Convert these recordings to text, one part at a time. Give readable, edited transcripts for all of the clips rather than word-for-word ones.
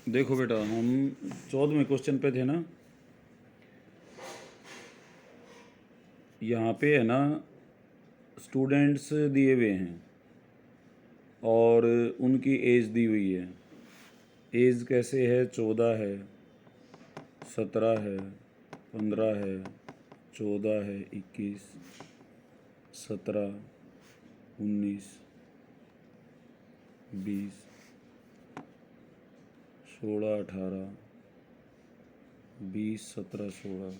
देखो बेटा, हम 14वें क्वेश्चन पे थे ना। यहाँ पे है ना, स्टूडेंट्स दिए हुए हैं और उनकी एज दी हुई है। एज कैसे है? 14 है, 17 है, 15 है, 14 है, 21, 17, 19, 20, 16, 18, 20, 17, 16,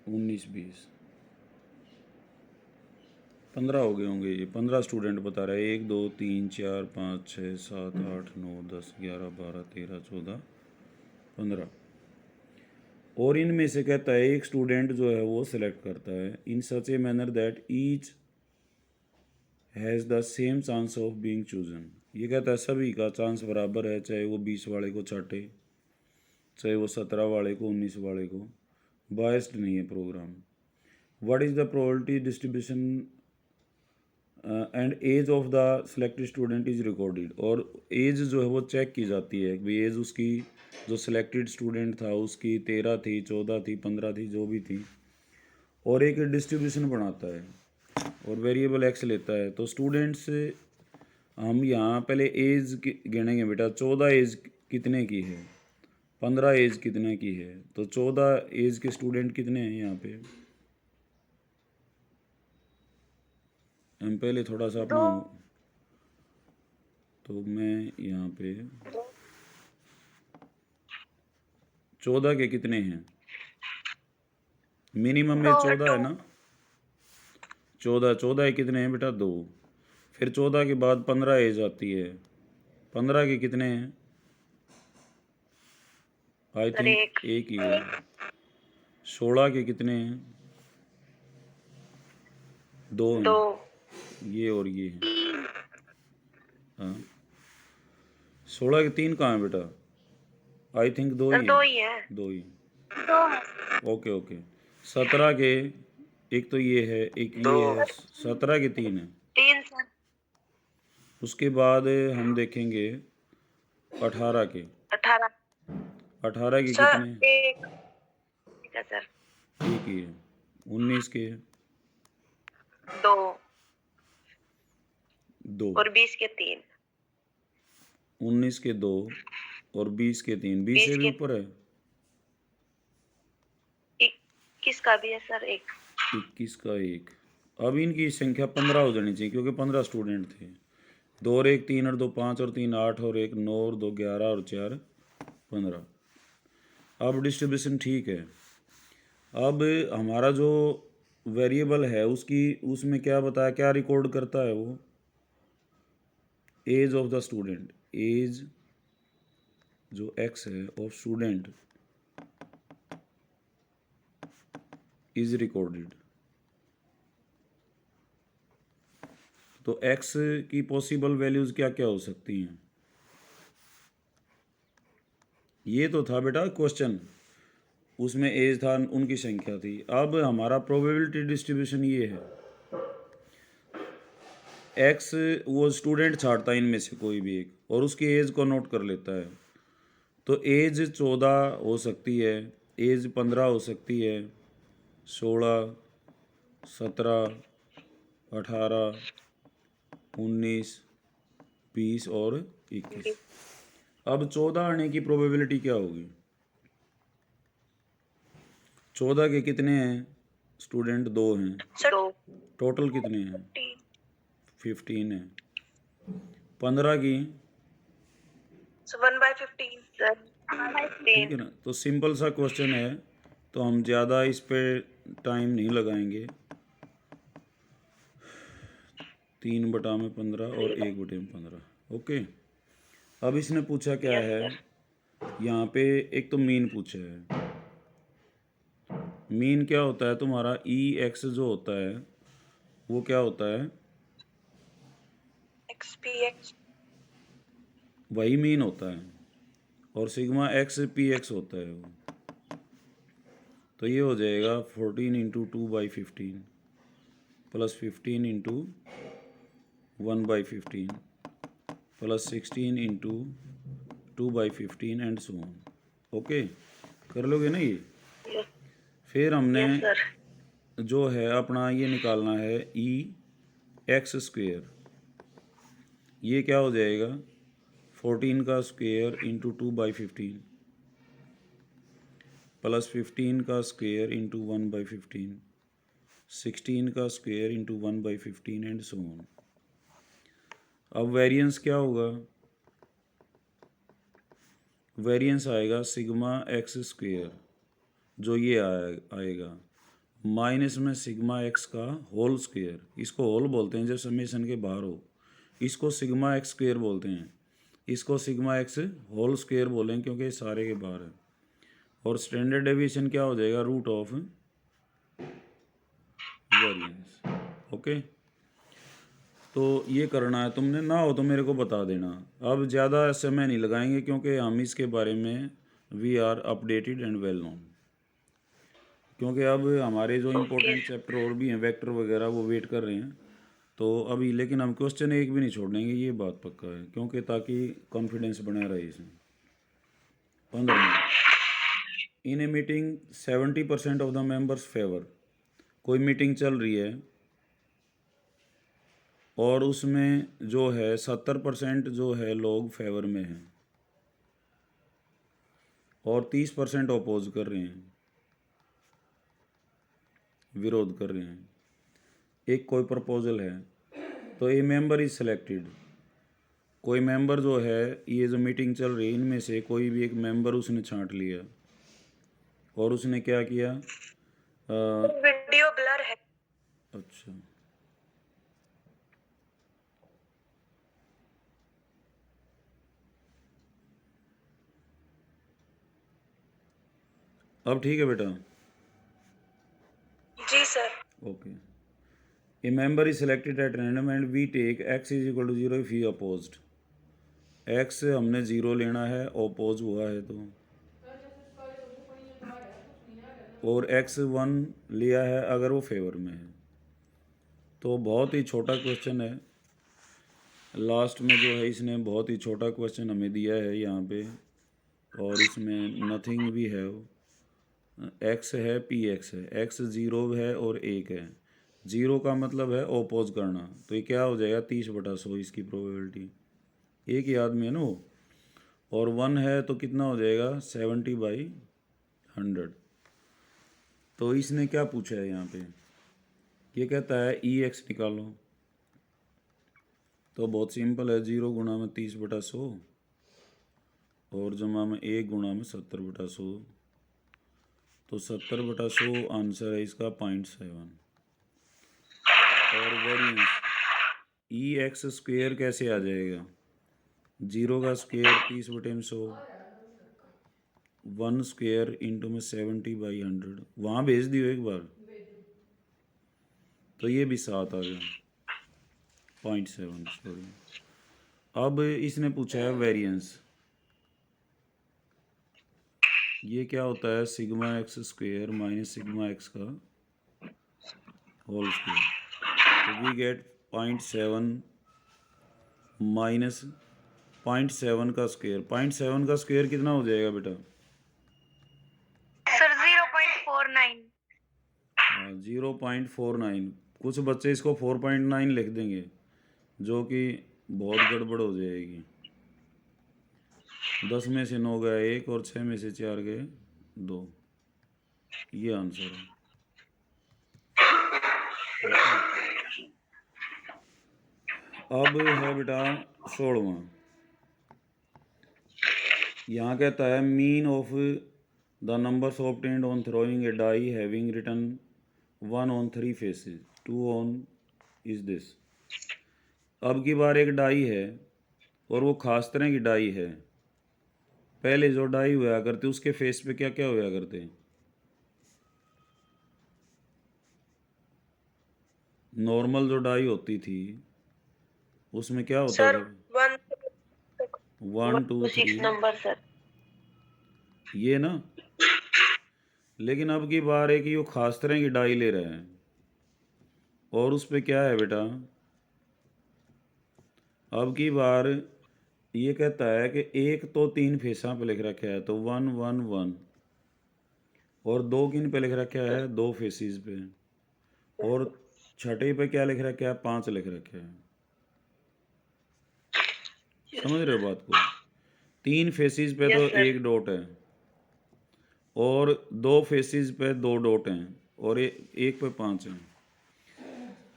19, 20, 15 हो गए होंगे। ये 15 स्टूडेंट बता रहा है। 1, 2, 3, 4, 5, 6, 7, 8, 9, 10, 11, 12, 13, 14, 15। और इनमें से कहता है एक स्टूडेंट जो है वो सिलेक्ट करता है in such a manner that each has the same chance of being chosen. ये कहता है सभी का चांस बराबर है, चाहे वो 20 वाले को छाटे, चाहे वो 17 वाले को, 19 वाले को। बायस्ड नहीं है program. What is the probability distribution and age of the selected student is recorded. और एज जो है वो चेक की जाती है कि एज उसकी, जो सिलेक्टेड स्टूडेंट था उसकी 13 थी, 14 थी, 15 थी, जो भी थी। और एक डिस्ट्रीब्यूशन बनाता है और वेरिएबल एक्स लेता है। तो स्टूडेंट्स, हम यहाँ पहले एज गिनेंगे बेटा। 14 एज कितने की है, 15 एज कितने की है, तो 14 एज के स्टूडेंट कितने हैं यहाँ पे। हम पहले थोड़ा सा अपना, तो मैं यहाँ पे 14 के कितने हैं, मिनिमम में 14 है ना। 14 के कितने हैं बेटा? 2। फिर 14 के बाद 15 एज आती है। 15 के कितने हैं? आई थिंक एक ही है। 16 के कितने हैं? 2 हैं, ये और ये हैं। हाँ, 16 के 3 कहाँ हैं बेटा? आई थिंक 2 ही हैं। 2 ही। Okay okay. 17 के एक तो ये है, एक ये है। 17 के 3 है। उसके बाद हम देखेंगे 18 के। 18 के कितने हैं? एक ही है। 19 के 2 और 20 के 3। 19 के 2 और 20 के 3। 20 से भी ऊपर है। 21 का भी है सर, 21 का 1। अब इनकी संख्या 15 हो जानी चाहिए क्योंकि 15 स्टूडेंट थे। 2 और 1 3 और 2 5 और 3 8 और 1 9 और 2 11 और 4 15। अब डिस्ट्रीब्यूशन ठीक है। अब हमारा जो वेरिएबल है उसकी, उसमें क्या बताया, क्या रिकॉर्ड करता है वो? Age of the student. Age जो एक्स है ऑफ स्टूडेंट इज रिकॉर्डेड। तो एक्स की पॉसिबल वैल्यूज क्या क्या हो सकती हैं? ये तो था बेटा क्वेश्चन, उसमें एज था, उनकी संख्या थी। अब हमारा प्रोबेबिलिटी डिस्ट्रीब्यूशन ये है, एक्स वो स्टूडेंट छाड़ता है इनमें से कोई भी एक और उसकी एज को नोट कर लेता है। तो एज 14 हो सकती है, एज 15 हो सकती है, 16, 17, 18, 19, 20 और 21। अब 14 आने की प्रोबेबिलिटी क्या होगी? 14 के कितने हैं स्टूडेंट? 2 हैं। टोटल कितने हैं? 15 है। 15 की 1/15 ठीक है ना। तो सिंपल सा क्वेश्चन है, तो हम ज़्यादा इस पे टाइम नहीं लगाएंगे। 3/15 और 1/15। ओके। अब इसने पूछा क्या है यहाँ पे? एक तो मीन पूछा है। मीन क्या होता है तुम्हारा? ई एक्स जो होता है वो क्या होता है? वही मीन होता है। और सिग्मा एक्स पी एक्स होता है वो। तो ये हो जाएगा 14 into 2/15 plus 15 into 1/15 plus 16 into 2/15 and so on. Okay, कर लोगे ना ये? यस फिर हमने सर। जो है अपना ये निकालना है ई एक्स स्क्वेयर। ये क्या हो जाएगा? 14 का स्क्वेयर इंटू 2/15 प्लस 15 का स्क्वेयर इंटू 1/15, 16 का square into 1/15 and so on. अब वेरिएंस क्या होगा? वेरिएंस आएगा सिग्मा एक्स स्क्वेयर, जो ये आएगा माइनस में सिग्मा एक्स का होल स्क्वेयर। इसको होल बोलते हैं जब समेशन के बाहर हो, इसको सिग्मा एक्स स्क्वेयर बोलते हैं, इसको सिग्मा एक्स होल स्क्वेयर बोलें क्योंकि सारे के बाहर है। और स्टैंडर्ड डेविएशन क्या हो जाएगा? Root of variance. ओके, तो ये करना है तुमने, ना हो तो मेरे को बता देना। अब ज़्यादा समय नहीं लगाएंगे क्योंकि हम इसके बारे में we are updated and well known, क्योंकि अब हमारे जो इम्पोर्टेंट चैप्टर और भी हैं वेक्टर वगैरह वो वेट कर रहे हैं। तो अभी लेकिन हम क्वेश्चन एक भी नहीं छोड़ेंगे, ये बात पक्का है, क्योंकि ताकि कॉन्फिडेंस बना रहे इसमें। 15 minute. In a meeting 70% of the members favour. कोई मीटिंग चल रही है और उसमें जो है 70% जो है लोग फेवर में हैं और 30% अपोज कर रहे हैं, विरोध कर रहे हैं। एक कोई प्रपोजल है तो ए मेंबर इज सेलेक्टेड। कोई मेंबर जो है, ये जो मीटिंग चल रही है इनमें से कोई भी एक मेंबर उसने छांट लिया और उसने क्या किया? वीडियो ब्लर है। अच्छा, अब ठीक है बेटा? जी sir. Okay. A member is selected at random and we take X is equal to 0 if he opposed. X हमने 0 लेना है, अपोज हुआ है तो, और एक्स 1 लिया है अगर वो फेवर में है। तो बहुत ही छोटा क्वेश्चन है, लास्ट में जो है इसने बहुत ही छोटा क्वेश्चन हमें दिया है यहाँ पे, और इसमें नथिंग भी है। एक्स है, पी एक्स है, एक्स 0 है और 1 है। 0 का मतलब है ओपोज करना, तो ये क्या हो जाएगा? 30/100 इसकी प्रोबेबिलिटी। एक ही आदमी है ना वो। और 1 है तो कितना हो जाएगा? 70/100। तो इसने क्या पूछा है यहाँ पे? ये कहता है ई एक्स निकालो। तो बहुत सिंपल है, 0 गुणा में 30/100 और जमा में 1 गुणा में 70/100। तो 70/100 आंसर है इसका 0.7। और वेरिएंस ई एक्स स्क्वेयर कैसे आ जाएगा? 0 का स्क्वेयर 30/100, 1 स्क्वेयर इंटू में 70/100। वहाँ भेज दियो एक बार, तो ये भी 7 आ गया, 0.7 सॉरी। अब इसने पूछा है वेरिएंस। ये क्या होता है? Sigma x square minus sigma x का होल स्क्वेयर। तो वी गेट 0.7 माइनस 0.7 का स्क्वेयर। 0.7 का स्क्वेयर कितना हो जाएगा बेटा? सर 0.49। हाँ, 0.49। कुछ बच्चे इसको 4.9 लिख देंगे, जो कि बहुत गड़बड़ हो जाएगी। 10 में से 9 गया 1 और 6 में से 4 गए 2। ये आंसर है। अब है बेटा 16वां। यहाँ कहता है mean of the numbers obtained on throwing a die having written 1 on 3 faces 2 on is this. अब की बार एक डाई है और वो खास तरह की डाई है। पहले जो डाई हुआ करते उसके फेस पे क्या क्या हुआ करते? नॉर्मल जो डाई होती थी उसमें क्या होता सर था? 1 2 1 6 3, नंबर सर। ये ना। लेकिन अब की बार एक ये खास तरह की डाई ले रहे हैं और उस पे क्या है बेटा? अब की बार ये कहता है कि एक तो 3 फेसा पे लिख रखा है तो 1 1 1, और 2 किन पे लिख रखा है 2 फेसिस पे, और छठे पे क्या लिख रखा है 5 लिख रखा है। समझ रहे हो बात को? 3 फेसिस पे तो यस सर। एक डॉट है, और 2 फेसिस पे 2 डॉट हैं, और एक पे 5 हैं।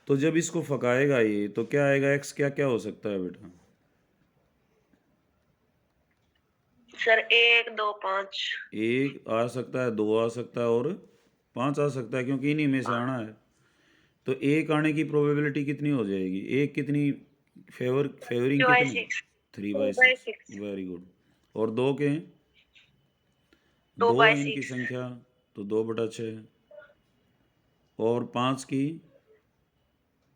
तो जब इसको फकाएगा ये तो क्या आएगा, एक्स क्या क्या हो सकता है बेटा? सर 1 2 5। एक आ सकता है, 2 आ सकता है, और 5 आ सकता है, क्योंकि इन्हीं में से आना है। तो एक आने की प्रोबेबिलिटी कितनी हो जाएगी, एक कितनी फेवरिंग 2 बाई कितनी? 6। 3/6। Very good. और 2 के 2 2 बाई है इनकी 6। संख्या, तो 2/6, और 5 की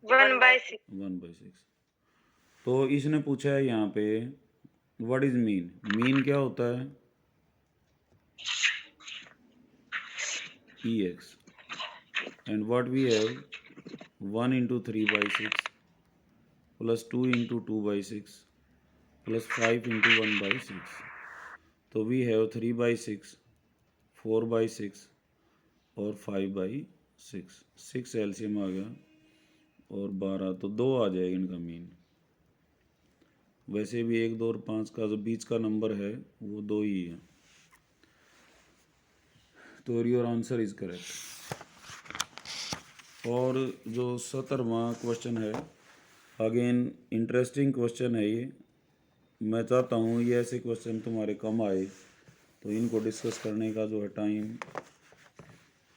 1 बाई 6। 1/6। तो इसने पूछा है यहाँ पे व्हाट इज मीन। मीन क्या होता है? EX, and what we have 1 into 3/6 plus 2 into 2/6 plus 5 into 1/6. तो we have 3/6, 4/6 और 5/6। 6 एलसीएम आ गया, और 12, तो 2 आ जाएगा इनका मीन। वैसे भी 1 2 और 5 का जो बीच का नंबर है वो 2 ही है। तो योर आंसर इज करेक्ट। और जो 17वां क्वेश्चन है, अगेन इंटरेस्टिंग क्वेश्चन है ये। मैं चाहता हूँ ये ऐसे क्वेश्चन तुम्हारे कम आए, तो इनको डिस्कस करने का जो है टाइम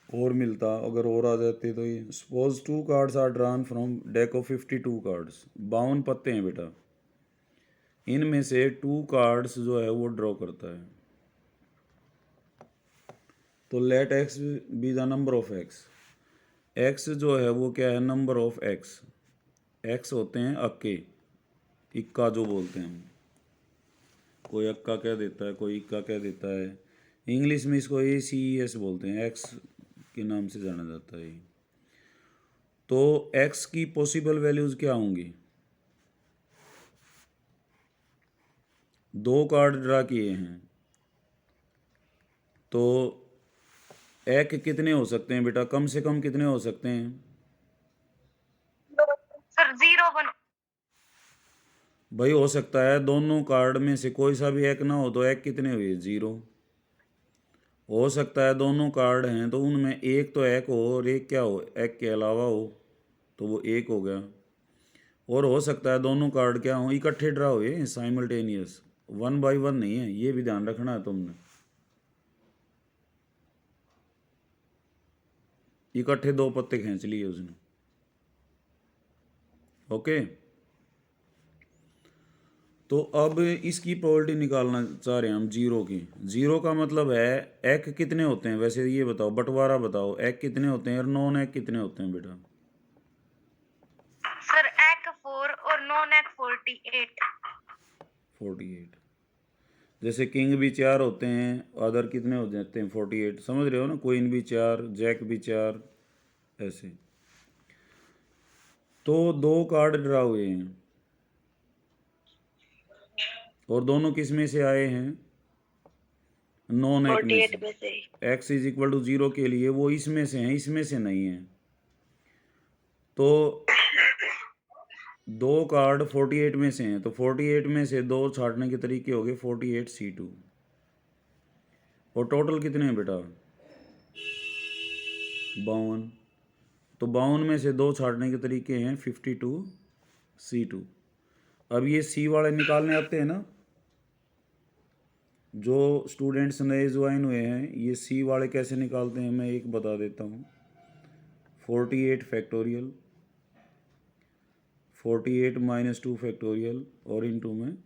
और मिलता, अगर और आ जाते तो ये। Suppose 2 cards are drawn from deck of 52 cards. 52 पत्ते हैं बेटा, इनमें से 2 कार्ड्स जो है वो ड्रॉ करता है। तो let x be the number of x. X जो है वो क्या है, नंबर ऑफ एक्स। एक्स होते हैं अक्के, इक्का जो बोलते हैं हम। कोई अक्का कह देता है, कोई इक्का कह देता है। इंग्लिश में इसको ACES बोलते हैं, एक्स के नाम से जाना जाता है। तो एक्स की पॉसिबल वैल्यूज़ क्या होंगी? 2 कार्ड ड्रा किए हैं, तो एक कितने हो सकते हैं बेटा, कम से कम कितने हो सकते हैं? सर 0 1। भाई हो सकता है दोनों कार्ड में से कोई सा भी एक ना हो, तो एक कितने हुए 0। हो सकता है दोनों कार्ड हैं तो उनमें एक तो एक हो और एक क्या हो, एक के अलावा हो, तो वो एक हो गया। और हो सकता है दोनों कार्ड क्या हो, इकट्ठे ड्रा हुए साइमल्टेनियस, 1 बाई 1 नहीं है, ये भी ध्यान रखना है तुमने। इकट्ठे 2 पत्ते खींच लिए उसने। ओके, तो अब इसकी प्रोबेबिलिटी निकालना चाह रहे हैं हम जीरो की। जीरो का मतलब है एक कितने होते हैं, वैसे ये बताओ, बंटवारा बताओ, एक कितने होते हैं और नॉन एक कितने होते हैं बेटा? सर एक 4 और नॉन एक 48। 48। जैसे किंग भी 4 होते हैं, अदर कितने हो जाते हैं 48, समझ रहे हो ना? क्वीन भी 4, जैक भी 4, ऐसे। तो 2 कार्ड ड्रा हुए हैं, और दोनों किस में से आए हैं? नॉन एक में 48 से। में से। x इज इक्वल टू 0 के लिए वो इसमें से हैं, इसमें से नहीं है। तो 2 कार्ड 48 में से हैं, तो 48 में से 2 छाटने के तरीके हो गए 48C2। और टोटल कितने हैं बेटा? 52। तो 52 में से 2 छाटने के तरीके हैं 52C2। अब ये C वाले निकालने आते हैं ना, जो स्टूडेंट्स नए ज्वाइन हुए हैं, ये C वाले कैसे निकालते हैं मैं एक बता देता हूँ। 48 फैक्टोरियल, 48 माइनस 2 फैक्टोरियल, और इनटू में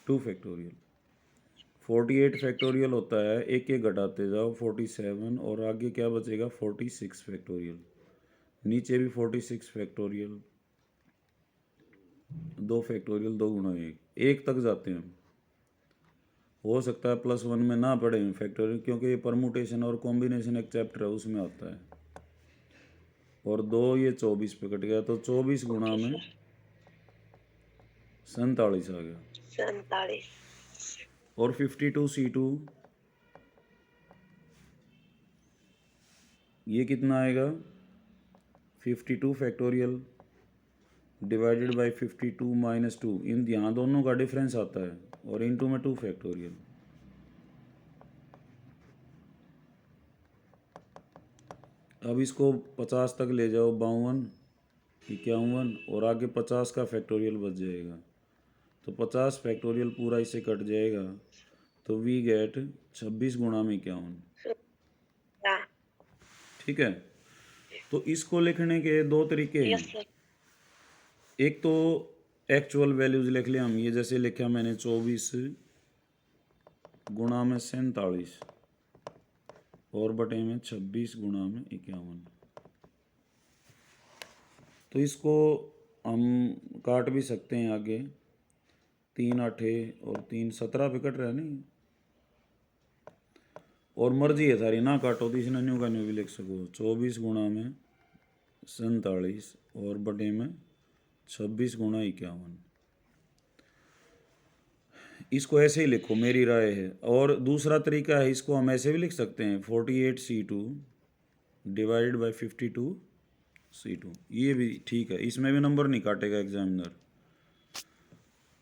2 फैक्टोरियल। 48 फैक्टोरियल होता है, एक एक घटाते जाओ 47, और आगे क्या बचेगा 46 फैक्टोरियल। नीचे भी 46 फैक्टोरियल, 2 फैक्टोरियल, 2 गुणा 1, 1 तक जाते हैं हम। हो सकता है +1 में ना पढ़े फैक्टोरियल, क्योंकि ये परमुटेशन और कॉम्बिनेशन एक चैप्टर है उसमें आता है। और 2 ये 24 पे कट गया, तो 24 गुणा में 47 आ गया। 47 और 52C2 ये कितना आएगा? 52 फैक्टोरियल डिवाइडेड बाई 52 माइनस 2, इन यहाँ दोनों का डिफरेंस आता है, और इनटू में 2 फैक्टोरियल। अब इसको 50 तक ले जाओ, 52, 51, और आगे 50 का फैक्टोरियल बच जाएगा, तो 50 फैक्टोरियल पूरा इससे कट जाएगा, तो वी गेट 26 गुणा में 51। हाँ ठीक है, तो इसको लिखने के दो तरीके हैं। यस सर एक तो एक्चुअल वैल्यूज लिख लिया हम, ये जैसे लिखा मैंने 24 गुणा में 47 और बटे में 26 गुणा में 51। तो इसको हम काट भी सकते हैं आगे, 3 8 और 3 17 पे कट रहा है नहीं, और मर्जी है सारी, ना काटो तो इसने न्यू का न्यू भी लिख सको, 24 गुणा में 47 और बटे में 26 गुणा 51। इसको ऐसे ही लिखो, मेरी राय है। और दूसरा तरीका है, इसको हम ऐसे भी लिख सकते हैं, 48C2 डिवाइडेड बाई 52C2, ये भी ठीक है, इसमें भी नंबर नहीं काटेगा एग्जामिनर।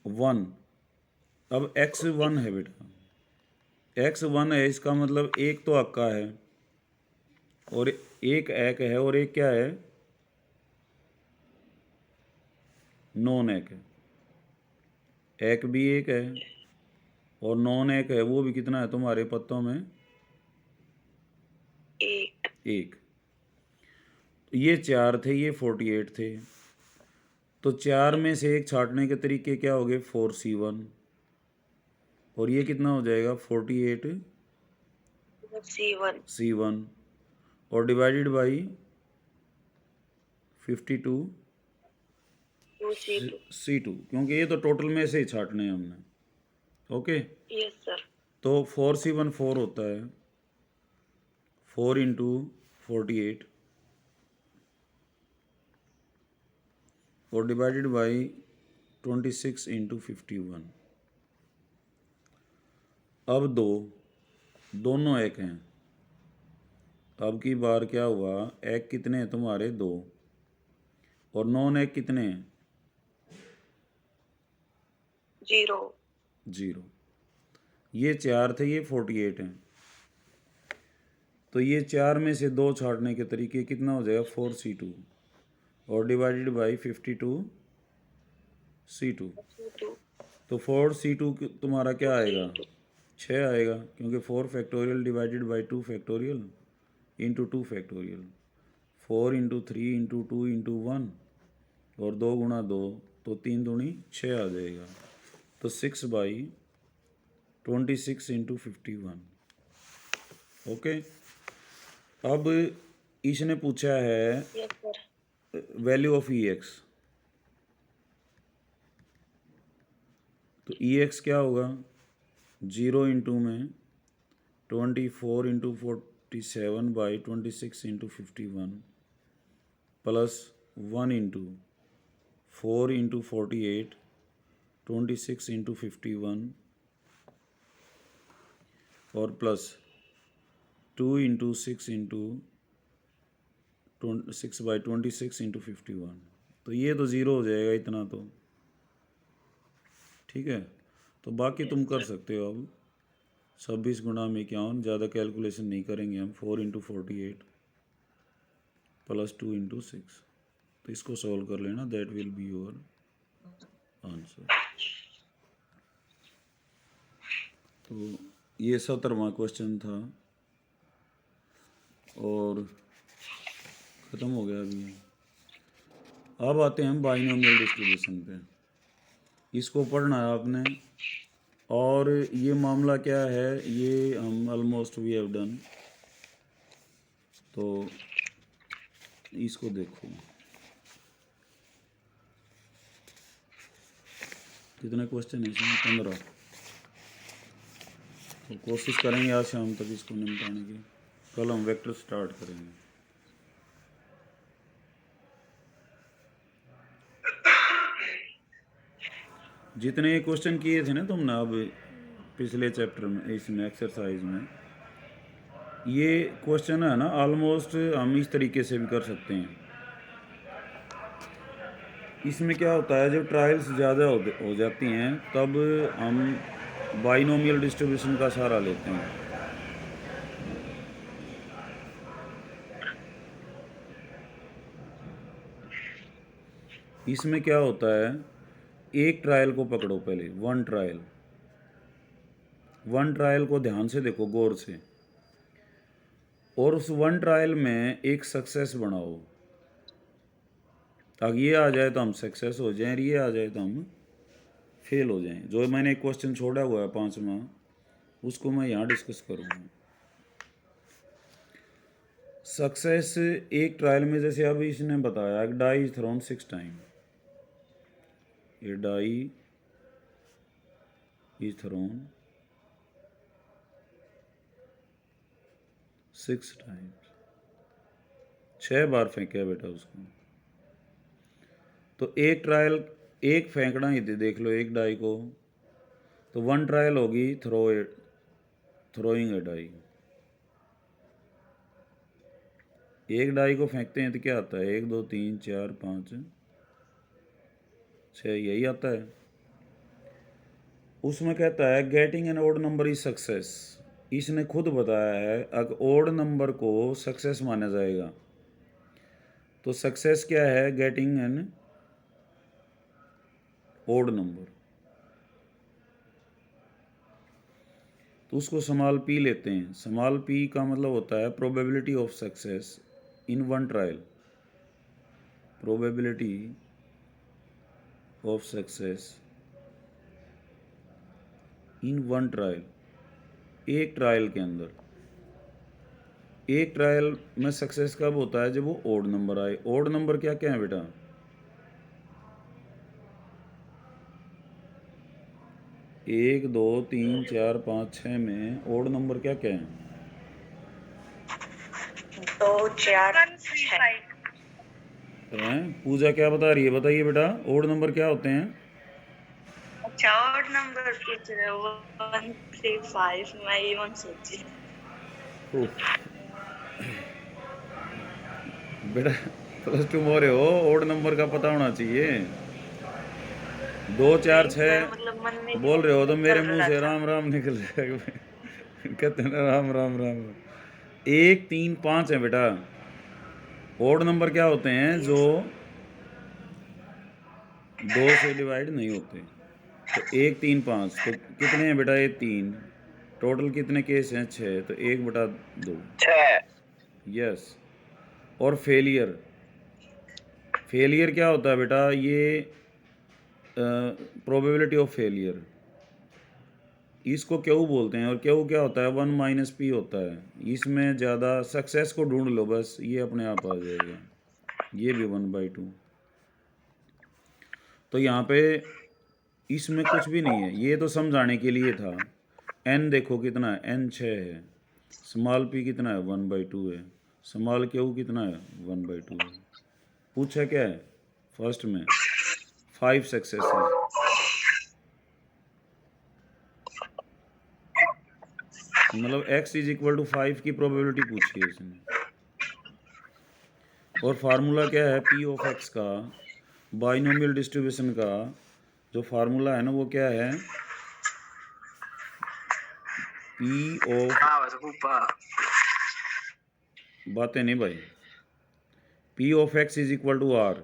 1, अब x1 है बेटा, x1 है, इसका मतलब एक तो अक्का है और एक एक है और एक क्या है, नॉन एक है। एक भी एक है और नॉन एक है, वो भी कितना है तुम्हारे पत्तों में, एक। ये 4 थे, ये 48 थे, तो 4 में से एक छाटने के तरीके क्या हो गए, 4C1, और ये कितना हो जाएगा 48C1 और डिवाइडेड बाई 52C2, क्योंकि ये तो टोटल में से ही छाटने हैं हमने। ओके, यस सर तो 4C1 4 होता है, 4 इंटू 48 और डिवाइडेड बाई 26 इंटू 51। अब दोनों एक हैं। अब की बार क्या हुआ, एक कितने हैं तुम्हारे, 2, और नॉन एक कितने हैं, 0। ये 4 थे, ये 48 हैं, तो ये 4 में से 2 छाटने के तरीके कितना हो जाएगा, 4C2 और डिवाइडेड बाई 52C2, तो 4C2 तुम्हारा क्या आएगा, 6 आएगा, क्योंकि 4 factorial divided by 2 factorial into 2 factorial, 4 into 3 into 2 into 1 और 2 गुणा 2, तो 3 दूनी 6 आ जाएगा, तो 6/26 इंटू 51। ओके, अब इसने पूछा है yes sir value of EX, तो EX क्या होगा, 0 इंटू में 24 into 47 by 26 into 51 plus 1 into 4 into 48 26 into 51 और plus 2 into 6 into 6 by 26 into 51, तो ये तो ज़ीरो हो जाएगा इतना तो। ठीक है, तो बाकी तुम कर सकते हो। अब 26 गुणा में 51, ज़्यादा कैलकुलेशन नहीं करेंगे हम, 4 इंटू 48 प्लस 2 इंटू 6, तो इसको सॉल्व कर लेना, that will be your answer. तो ये 17वां क्वेश्चन था और ख़त्म हो गया अभी। अब आते हैं हम बाइनोमियल डिस्ट्रीब्यूशन पे, इसको पढ़ना है आपने, और ये मामला क्या है, ये हम ऑलमोस्ट वी हैव डन, तो इसको देखो, कितने क्वेश्चन है इसमें, 15, तो कोशिश करेंगे आज शाम तक इसको निपटाने की, कल हम वेक्टर स्टार्ट करेंगे। जितने क्वेश्चन किए थे ना तुमने अब पिछले चैप्टर में, इसमें एक्सरसाइज में, ये क्वेश्चन है ना ऑलमोस्ट हम इस तरीके से भी कर सकते हैं। इसमें क्या होता है, जब ट्रायल्स ज़्यादा हो जाती हैं तब हम बाइनोमियल डिस्ट्रीब्यूशन का सहारा लेते हैं। इसमें क्या होता है, एक ट्रायल को पकड़ो पहले, वन ट्रायल को ध्यान से देखो, गौर से, और उस वन ट्रायल में एक सक्सेस बनाओ, ताकि ये आ जाए तो हम सक्सेस हो जाएं, ये आ जाए तो हम फेल हो जाएं। जो मैंने एक क्वेश्चन छोड़ा हुआ है 5वां, उसको मैं यहाँ डिस्कस करूँगा। सक्सेस एक ट्रायल में, जैसे अभी इसने बताया, एक die is thrown 6 time, a die is thrown 6 times, 6 बार फेंका बेटा उसको। तो एक ट्रायल, एक फेंकना ही थी, देख लो एक डाई को, तो वन ट्रायल होगी थ्रोइंग ए डाई। एक डाई को फेंकते हैं तो क्या आता है, 1 2 3 4 5 6, यही आता है। उसमें कहता है getting an odd number is success. इसने खुद बताया है अगर ओड नंबर को सक्सेस माना जाएगा तो सक्सेस क्या है, गेटिंग एन ओड नंबर। तो उसको स्मॉल पी लेते हैं। स्मॉल पी का मतलब होता है probability of success in one trial, probability of success in one trial, एक ट्रायल के अंदर। एक ट्रायल में सक्सेस कब होता है, जब वो ओड नंबर आए। ओड नंबर क्या क्या है बेटा, 1 2 3 4 5 6 में ओड नंबर क्या क्या है, 2 4 6। हैं? पूजा क्या बता रही है, बताइए बेटा, ओड नंबर क्या होते हैं? अच्छा, और नंबर पूछ रहे हो? 1 3 5, मैं इवन सोची। बेटा +2 मोरे हो, ओड नंबर का पता होना चाहिए। 2 4 नहीं सर, 6 मतलब मन में बोल रहे हो तो मेरे चल मुंह रहा से था। राम राम निकल जाएगा। कहते हैं ना राम राम राम। 1 3 5 है बेटा। ओड नंबर क्या होते हैं, जो 2 से डिवाइड नहीं होते। तो 1 3 5, तो कितने हैं बेटा, ये 3। टोटल कितने केस हैं, 6, तो 1/2। 6। यस। और फेलियर, फेलियर क्या होता है बेटा, ये प्रोबेबिलिटी ऑफ फेलियर, इसको क्यों बोलते हैं। और क्यों क्या होता है, 1 - p होता है। इसमें ज़्यादा सक्सेस को ढूंढ लो बस, ये अपने आप आ जाएगा। ये भी 1/2। तो यहाँ पे इसमें कुछ भी नहीं है, ये तो समझाने के लिए था। n देखो कितना है, n 6 है। स्मॉल p कितना है, 1/2 है। स्मॉल q कितना है, 1/2 है। पूछा क्या है फर्स्ट में, 5 सक्सेसेस। मतलब x = 5 की प्रोबेबिलिटी पूछी है इसने। और फार्मूला क्या है p ऑफ x का, बाइनोमियल डिस्ट्रीब्यूशन का जो फार्मूला है ना, वो क्या है, p ऑफ, बातें नहीं भाई, p ऑफ x = r।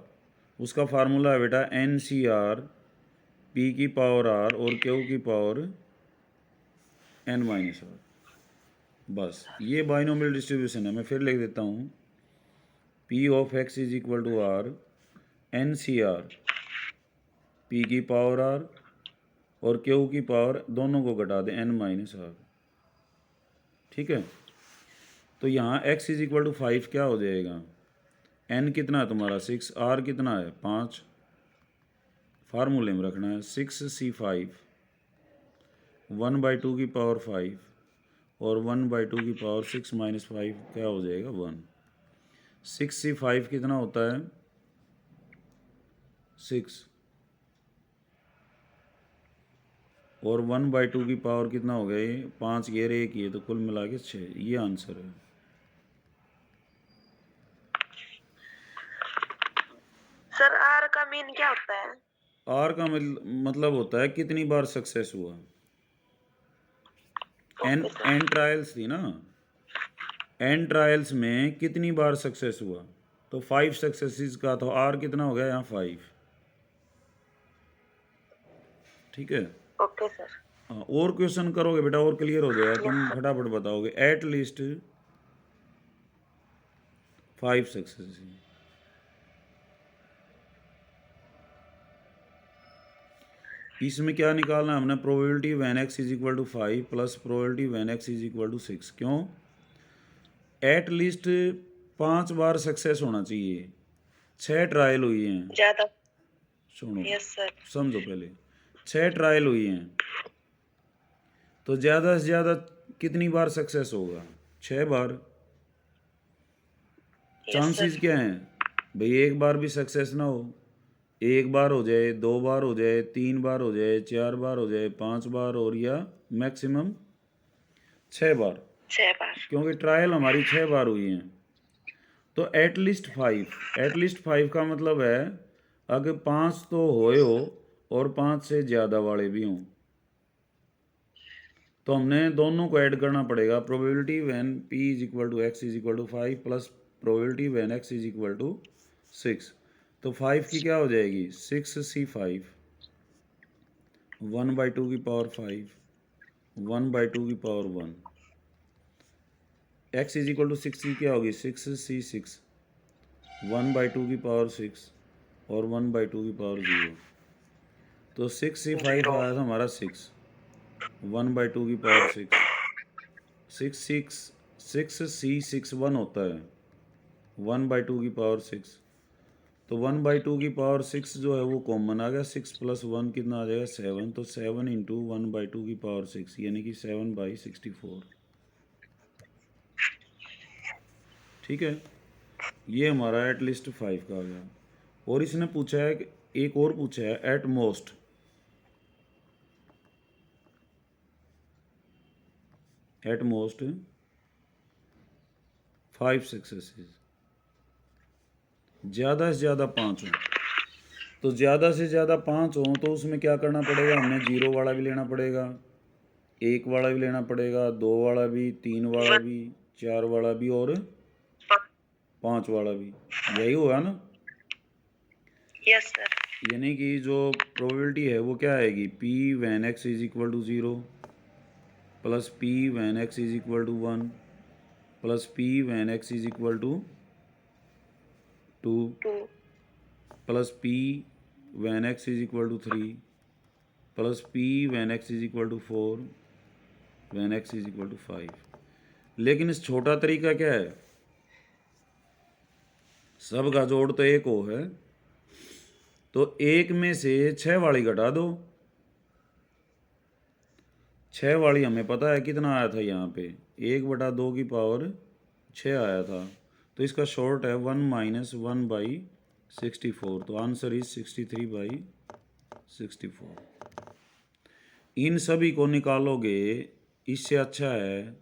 उसका फार्मूला है बेटा NCR, p की पावर r और q की पावर n - r। बस ये बाइनोमियल डिस्ट्रीब्यूशन है। मैं फिर लिख देता हूँ, p of x = r, NCR, p की पावर r और q की पावर, दोनों को घटा दें, n - r। ठीक है। तो यहाँ x = 5 क्या हो जाएगा, n कितना है तुम्हारा 6, r कितना है 5। फार्मूले में रखना है 6c5, 1/2 की पावर 5 और 1/2 की पावर 6 - 5 क्या हो जाएगा, 1। 6c5 कितना होता है, 6। और 1/2 की पावर कितना हो गया ये 5 गेर 1 ये, तो कुल मिला के 6, ये आंसर है। सर आर का मीन क्या होता है? आर का मतलब होता है कितनी बार सक्सेस हुआ। एन ट्रायल्स थी ना, एन ट्रायल्स में कितनी बार सक्सेस हुआ, तो 5 सक्सेसेस का, तो आर कितना हो गया यहाँ 5। ठीक है। Okay sir. हाँ, और क्वेश्चन करोगे बेटा और क्लियर हो जाएगा, तुम फटाफट बताओगे। At least 5 success. इसमें क्या निकालना है हमने, probability when x is equal to 5 plus probability when x is equal to 6। क्यों? एट लीस्ट 5 बार सक्सेस होना चाहिए, 6 ट्रायल हुई हैं ज्यादा। सुनो यस सर। समझो पहले, 6 ट्रायल हुई हैं, तो ज़्यादा से ज़्यादा कितनी बार सक्सेस होगा, 6 बार। Yes chances sir. क्या हैं भाई, एक बार भी सक्सेस ना हो, एक बार हो जाए, 2 बार हो जाए, 3 बार हो जाए, 4 बार हो जाए, 5 बार, और या मैक्सिमम 6 बार, 6 बार। क्योंकि ट्रायल हमारी 6 बार हुई हैं। तो एटलीस्ट 5, एटलीस्ट 5 का मतलब है अगर 5 तो होए हो और 5 से ज़्यादा वाले भी हों, तो हमने दोनों को ऐड करना पड़ेगा। Probability when p is equal to x is equal to 5 plus probability when x is equal to 6। तो 5 की क्या हो जाएगी 6c5, 1/2 की पावर 5, 1/2 की power 1। x is equal to 6 की क्या होगी 6c6, 1/2 की पावर 6 और 1/2 की पावर 0। तो 6c5 आया था हमारा 6, 1/2 की पावर 6, 6c6 1 होता है, 1/2 की पावर 6। तो 1/2 की पावर 6 जो है वो कॉमन आ गया, 6 + 1 कितना आ जाएगा 7, तो 7 × 1/2 की पावर 6 यानी कि 7/64। ठीक है, ये हमारा एटलीस्ट 5 का आ गया। और इसने पूछा है कि एक और पूछा है at most, at most 5 successes, ज़्यादा से ज़्यादा 5 हों। तो ज़्यादा से ज़्यादा 5 हों तो उसमें क्या करना पड़ेगा, हमने 0 वाला भी लेना पड़ेगा, 1 वाला भी लेना पड़ेगा, 2 वाला भी, 3 वाला भी, 4 वाला भी और 5 वाला भी। यही हुआ ना। Yes sir. यानी कि जो प्रोबेबिलिटी है वो क्या आएगी, p when x is equal to 0 plus p when x is equal to 1 plus p when x is equal to 2 2 plus p when x is equal to 3 plus p when x is equal to 4 when x is equal to 5। लेकिन इस छोटा तरीका क्या है, सब का जोड़ तो एक हो है, तो एक में से 6 वाली घटा दो। 6 वाली हमें पता है कितना आया था यहाँ पे, 1/2 की पावर 6 आया था, तो इसका शॉर्ट है 1 - 1/64, तो आंसर इज 63/64। इन सभी को निकालोगे, इससे अच्छा है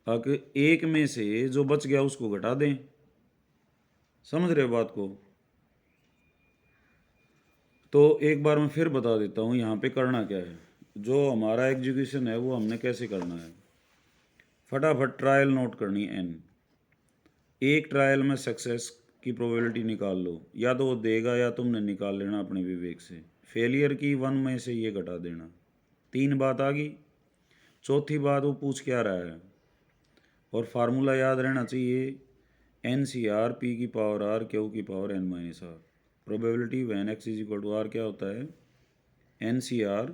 अगर एक में से जो बच गया उसको घटा दें। समझ रहे हो बात को? तो एक बार मैं फिर बता देता हूँ यहाँ पे करना क्या है। जो हमारा एग्जीक्यूशन है वो हमने कैसे करना है, फटाफट ट्रायल नोट करनी है n। एक ट्रायल में सक्सेस की प्रोबेबिलिटी निकाल लो, या तो वो देगा या तुमने निकाल लेना अपने विवेक से। फेलियर की 1 में से ये घटा देना। 3 बात आ गई। चौथी बात वो पूछ क्या रहा है, और फार्मूला याद रहना चाहिए, NCR P की पावर R Q की power n - R। Probability when x is equal to R क्या होता है, NCR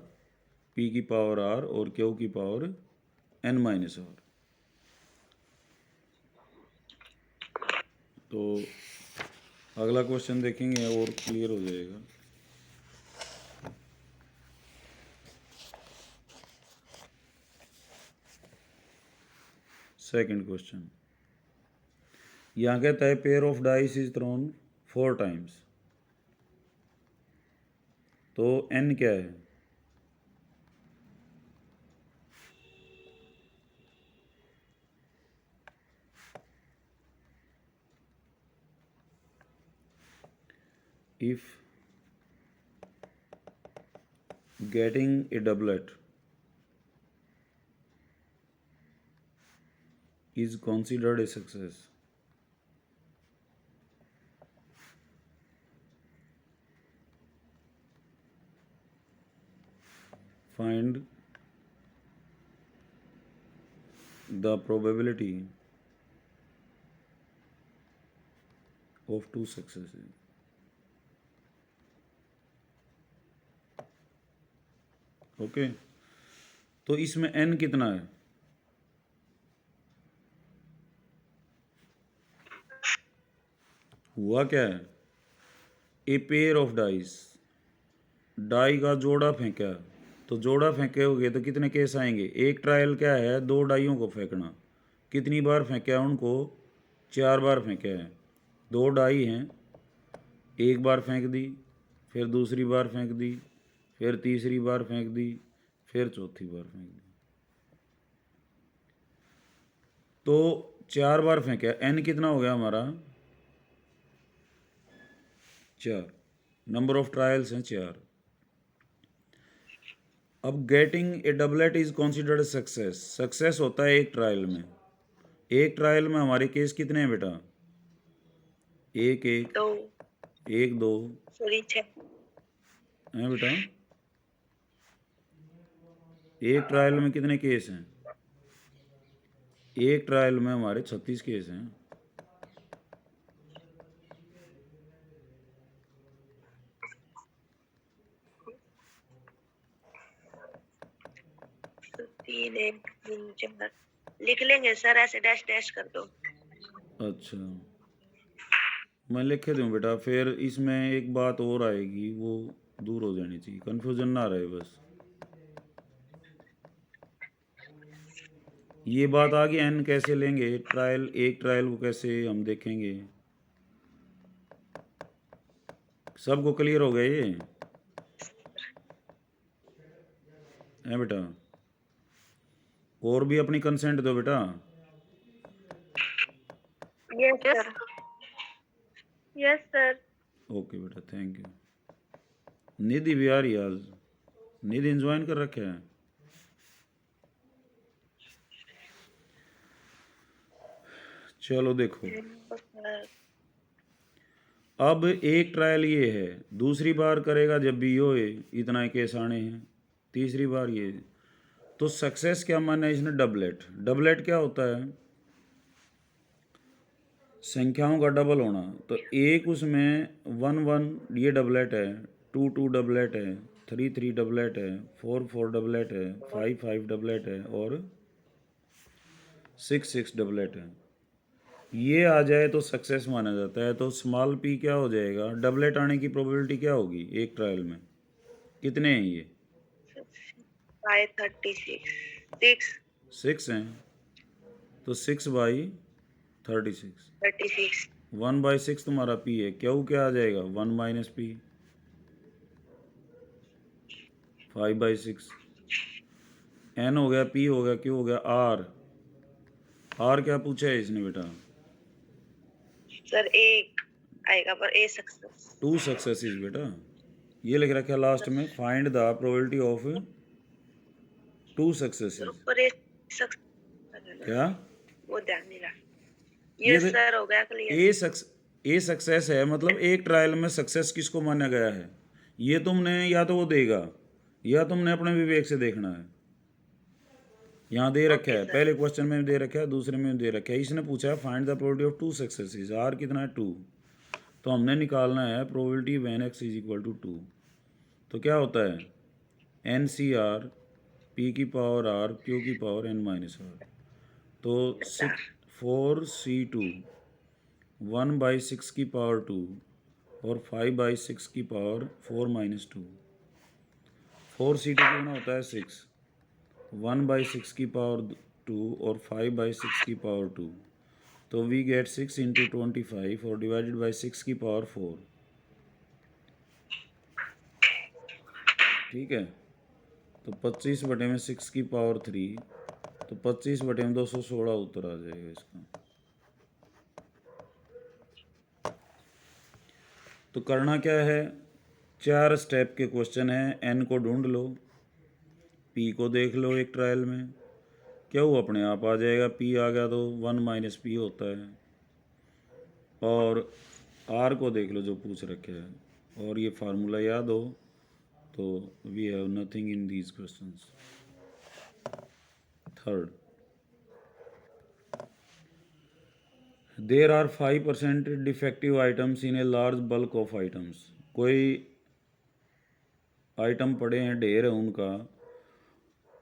P की पावर R और Q की पावर n - R। तो अगला क्वेश्चन देखेंगे और क्लियर हो जाएगा। सेकंड क्वेश्चन, यहाँ कहता है pair of dice is throne 4 times, तो n क्या है, if getting a doublet is considered a success, find the probability of two successes. Okay, तो इसमें n कितना है? हुआ क्या है? A pair of dice, die का जोड़ा फेंका, तो जोड़ा फेंके होगे तो कितने केस आएंगे? एक ट्रायल क्या है? दो डाइयों को फेंकना। कितनी बार फेंका है उनको? 4 बार फेंका है। दो डाई हैं, एक बार फेंक दी, फिर दूसरी बार फेंक दी, फिर तीसरी बार फेंक दी, फिर चौथी बार फेंक दी। तो 4 बार फेंका, एन कितना हो गया हमारा? 4। नंबर ऑफ ट्रायल्स हैं 4। अब getting a doublet is considered success. Success होता है एक ट्रायल में। एक ट्रायल में हमारे केस कितने हैं बेटा? एक एक, दो, एक दो सॉरी 6। हैं बेटा? एक ट्रायल में कितने केस हैं? एक ट्रायल में हमारे 36 केस हैं। तीन, एक, तीन, 4 लिख लेंगे सर, ऐसे डैश डैश कर दो। अच्छा, मैं लिखे दूँ बेटा, फिर इसमें एक बात और आएगी, वो दूर हो जानी चाहिए, कंफ्यूजन ना रहे बस। ये बात आ गई, एन कैसे लेंगे ट्रायल, एक ट्रायल को कैसे हम देखेंगे। सबको क्लियर हो गया ये है बेटा? और भी अपनी कंसेंट दो बेटा। Yes sir, yes sir. Okay बेटा, थैंक यू। निधि भी आ रही है आज, निधि ज्वाइन कर रखे हैं। चलो देखो, अब एक ट्रायल ये है, दूसरी बार करेगा जब भी यो है, इतना ही केस आने हैं, तीसरी बार ये। तो सक्सेस क्या माना है इसने? डबलेट। डबलेट क्या होता है? संख्याओं का डबल होना। तो एक उसमें 1 1 ये डबलेट है, 2 2 डबलेट है, 3 3 डबलेट है, 4 4 डबलेट है, 5 5 डबलेट है और 6 6 डबलेट है। ये आ जाए तो सक्सेस माना जाता है। तो स्मॉल पी क्या हो जाएगा? डबलेट आने की प्रोबेबिलिटी क्या होगी एक ट्रायल में? कितने हैं ये? 36 6 हैं, तो 6/36। 36 1/6 तुम्हारा पी है। क्यू क्या आ जाएगा? 1 - पी, 5/6। एन हो गया, पी हो गया, क्यू हो गया, आर। आर क्या पूछा है इसने बेटा? सर एक आएगा पर ए सक्सेस। 2 सक्सेसिस बेटा, ये लिख रखा है लास्ट में, फाइंड द प्रोबेबिलिटी ऑफ 2 सक्सेसिस। ऊपर ए सक्सेस क्या? वो ध्यान नहीं रहा। ये यस सर, हो गया क्लियर। ए सक्सेस है, मतलब एक ट्रायल में सक्सेस किसको माना गया है? ये तुमने या तो वो देगा या तुमने अपने विवेक से देखना है। यहाँ दे रखा है, पहले क्वेश्चन में दे रखा है, दूसरे में दे रखा है। इसने पूछा है find the probability of 2 successes. R कितना है? 2। तो हमने निकालना है प्रोबेबिलिटी व्हेन x = 2। तो क्या होता है? NCR P⁻R Q⁻n-R। तो 4C2 1/6⁻2 और 5/6⁻4 -2। 4C2 कितना होता है? 6। 1/6⁻2 और 5/6⁻2। तो वी गेट 6 × 25 और डिवाइडेड बाई 6⁻4। ठीक है, तो 25/6⁻3, तो 25/216 उत्तर आ जाएगा इसका। तो करना क्या है, 4 स्टेप के क्वेश्चन है। एन को ढूंढ लो, पी को देख लो एक ट्रायल में, क्या वो अपने आप आ जाएगा। पी आ गया तो 1 माइनस पी होता है। और आर को देख लो जो पूछ रखे है, और ये फार्मूला याद हो तो we have nothing in these questions. Third, there are 5% defective items in a large bulk of items. कोई आइटम पड़े हैं, ढेर है उनका,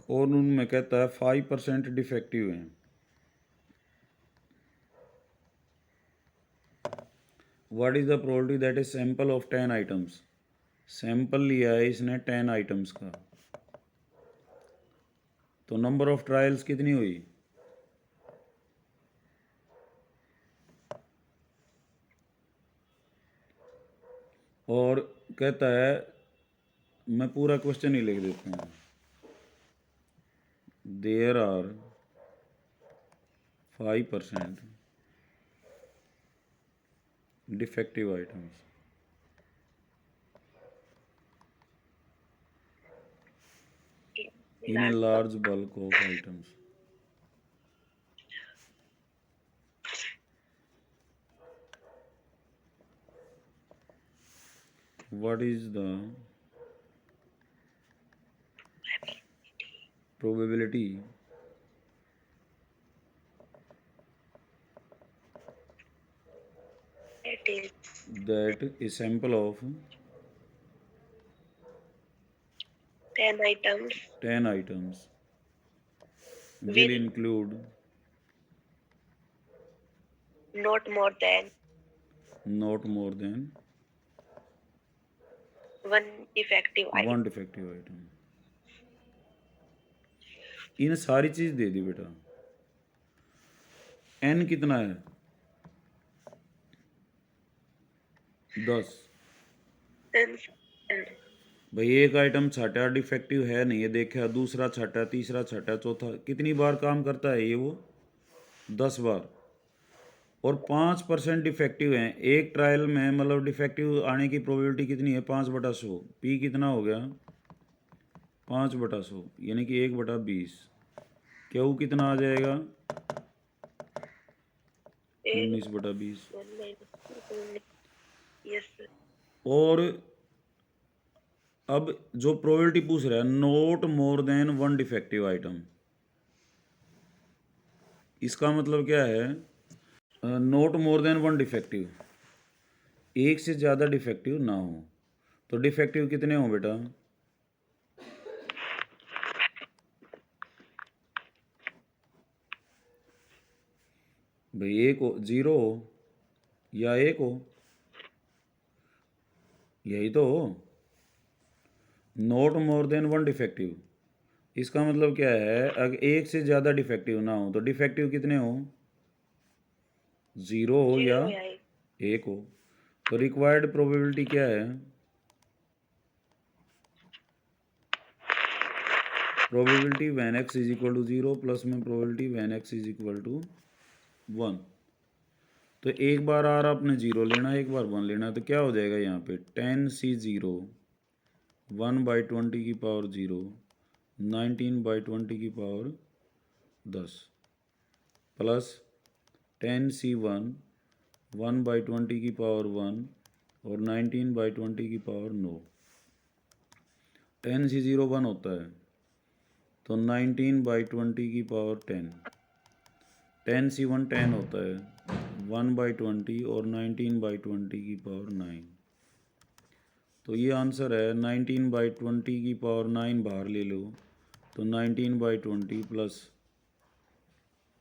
और उनमें कहता है 5% डिफेक्टिव हैं। What is the probability that a sample of 10 items. Sample लिया है इसने 10 आइटम्स का, तो नंबर ऑफ ट्रायल्स कितनी हुई? और कहता है, मैं पूरा क्वेश्चन ही लिख देता हूँ, there are 5% defective items in a large bulk of items. What is the probability It is that a sample of 10 items 10 items will will include not more than not more than one defective item. one defective item? इन सारी चीज दे दी बेटा। n कितना है? 10। And भाई एक item छाटा, defective है नहीं, ये देखा, दूसरा छाटा, तीसरा छाटा, चौथा, कितनी बार काम करता है ये? वो 10 बार। और 5% डिफेक्टिव हैं एक ट्रायल में, मतलब डिफेक्टिव आने की प्रोबेबिलिटी कितनी है? 5/100। पी कितना हो गया? 5/100, यानी कि 1/20। क्यू कितना आ जाएगा? 19/20। yes, sir. और अब जो प्रोबेबिलिटी पूछ रहा है, note more than one defective item, इसका मतलब क्या है? Note more than one defective, एक से ज़्यादा डिफेक्टिव ना हो। तो डिफेक्टिव कितने हो बेटा? भाई एक हो, 0 हो या 1 हो, यही तो हो। Note more than one defective, इसका मतलब क्या है? अगर एक से ज़्यादा डिफेक्टिव ना हो तो डिफेक्टिव कितने हो? 0 हो या 1 हो। तो रिक्वायर्ड प्रोबेबिलिटी क्या है? Probability when X is equal to 0 plus में probability when X is equal to 1। तो एक बार आर आपने 0 लेना है, एक बार 1 लेना है, तो क्या हो जाएगा यहाँ पे? 10C0 1/20 की पावर 0 19/20 की पावर 10 प्लस 10C1 1/20 की पावर 1 और 19/20 की पावर 9। 10C0 1 होता है, तो 19/20 की पावर 10। 10C1 10 होता है, 1/20 और 19/20 की पावर 9। तो ये आंसर है। 19/20 की पावर 9 बाहर ले लो तो 19/20 प्लस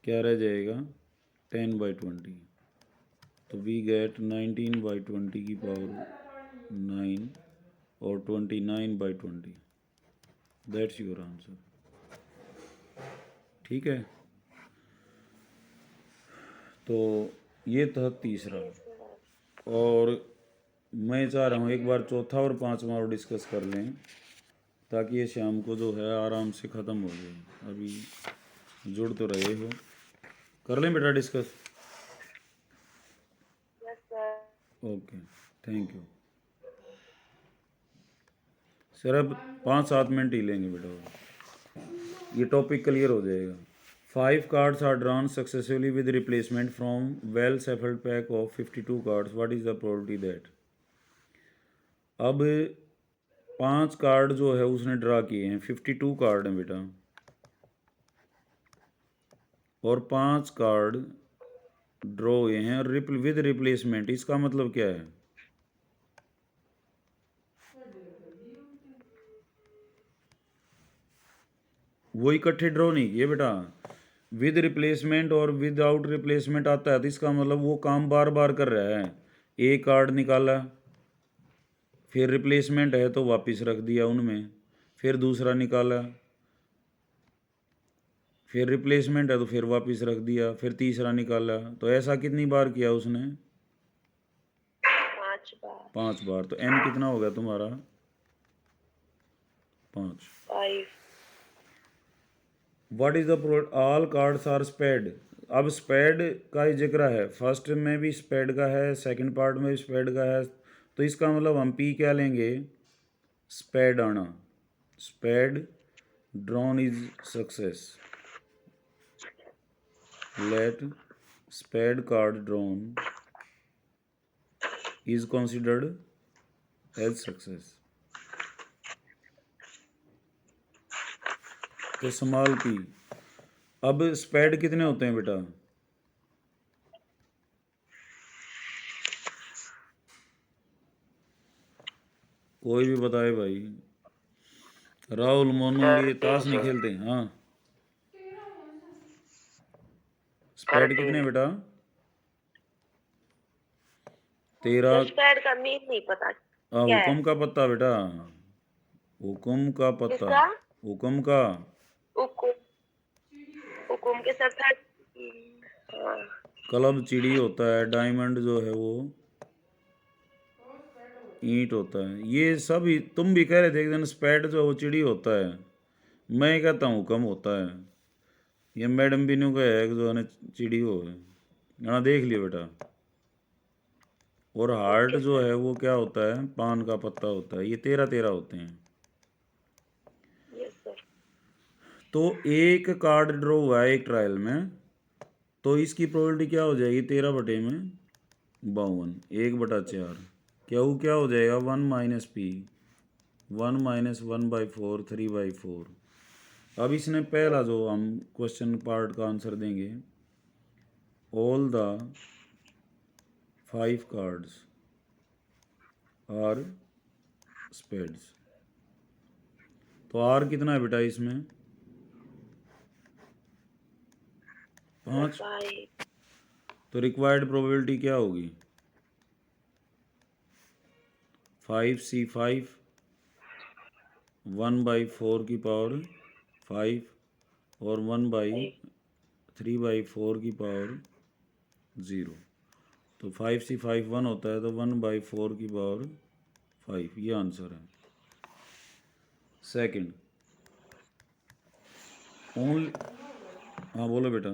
क्या रह जाएगा? 10/20। तो वी गेट 19/20 की पावर 9 और 29/20। That's your answer. ठीक है, तो ये था तीसरा। और मैं चाह रहा हूँ एक बार चौथा और पांचवा और डिस्कस कर लें, ताकि ये शाम को जो है आराम से ख़त्म हो जाए। अभी जुड़ तो रहे हो, कर लें बेटा discuss? Yes, sir. Okay, thank you. सिर्फ 5-7 मिनट ही लेंगे बेटा, ये टॉपिक क्लियर हो जाएगा। 5 cards are drawn successfully with replacement from well shuffled pack of 52 cards, what is the probability that. अब 5 कार्ड जो है उसने ड्रा किए हैं, 52 कार्ड हैं बेटा, और 5 कार्ड ड्रॉ हुए हैं विद रिप्लेसमेंट, इसका मतलब क्या है। वो इकट्ठे ड्रॉ नहीं किए बेटा, विद रिप्लेसमेंट और विदाउट रिप्लेसमेंट आता है तो इसका मतलब वो काम बार बार कर रहा है। एक कार्ड निकाला, फिर रिप्लेसमेंट है तो वापस रख दिया उनमें, फिर दूसरा निकाला, फिर रिप्लेसमेंट है तो फिर वापस रख दिया, फिर तीसरा निकाला, तो ऐसा कितनी बार किया उसने, 5 बार। 5 बार। तो एन कितना हो गया तुम्हारा, 5। 5। What is the all cards are spade. अब स्पेड का ही जिक्र है, फर्स्ट में भी स्पेड का है, सेकंड पार्ट में भी स्पेड का है, तो इसका मतलब हम पी क्या लेंगे, स्पेड आना, spade drawn is success, let spade card drawn is considered as success. तो स्मॉल पी। अब स्पेड कितने होते हैं बेटा, कोई भी बताए भाई। राहुल मोनू ये ताश नहीं खेलते। हाँ, स्पेड कितने बेटा, 13। स्पेड का मीन नहीं पता क्या है। हुक्म का पत्ता बेटा, हुक्म का पत्ता, किसका? हुक्म का। हुकुम। हुकुम के साथ था। हाँ। क्लब चिड़ी होता है, डायमंड जो है वो ईंट होता है। ये सब तुम भी कह रहे थे एक दिन स्पेड जो है वो चिड़ी होता है, मैं कहता हूँ हुक्म होता है। ये मैडम भी न्यू कहा है कि जो है ना चिड़ी हो है। हाँ देख लियो बेटा। और हार्ट ओके जो सर। है वो क्या होता है, पान का पत्ता होता है। ये 13-13 होते हैं। Yes sir. तो एक कार्ड ड्रॉ हुआ है एक ट्रायल में, तो इसकी प्रोबेबिलिटी क्या हो जाएगी, 13/52, 1/4। क्या हो जाएगा, 1 - P, 1 - 1/4, 3/4। अब इसने पहला जो हम क्वेश्चन पार्ट का आंसर देंगे, all the 5 cards are spades. तो आर कितना है बेटा इसमें, 5। 5। तो रिक्वायर्ड प्रोबेबिलिटी क्या होगी, 5C5, 1/4 की पावर 5 और 1/3/4 की पावर 0। तो 5C5 1 होता है, तो 1/4 की पावर 5, ये आंसर है। सेकंड, ओनली, हाँ बोलो बेटा।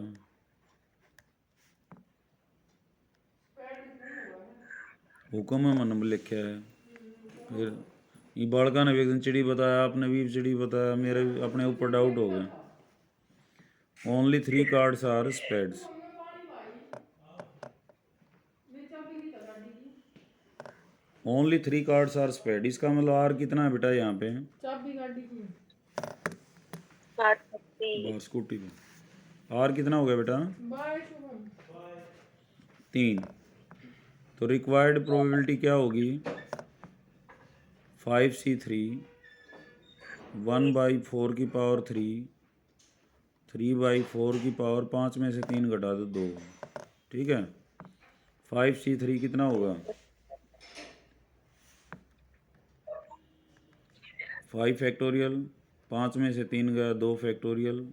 हुक्म है मन में लिखा है, फिर ये बालका ने भी एक दिन चिड़ी बताया, आपने भी चिड़ी बताया, मेरे भी अपने ऊपर डाउट हो गए। Only 3 cards are spades. Only 3 cards are spade, इसका मतलब आर कितना है बेटा यहाँ पे, बाहर स्कूटी पे आर कितना हो गया बेटा, 3। तो रिक्वायर्ड प्रोबेबिलिटी क्या होगी, 5C3, 1/4 की पावर 3, 3/4 की पावर 5 में से 3 घटा दो 2। ठीक है, 5C3 कितना होगा, 5 फैक्टोरियल, 5 में से 3 गया 2 फैक्टोरियल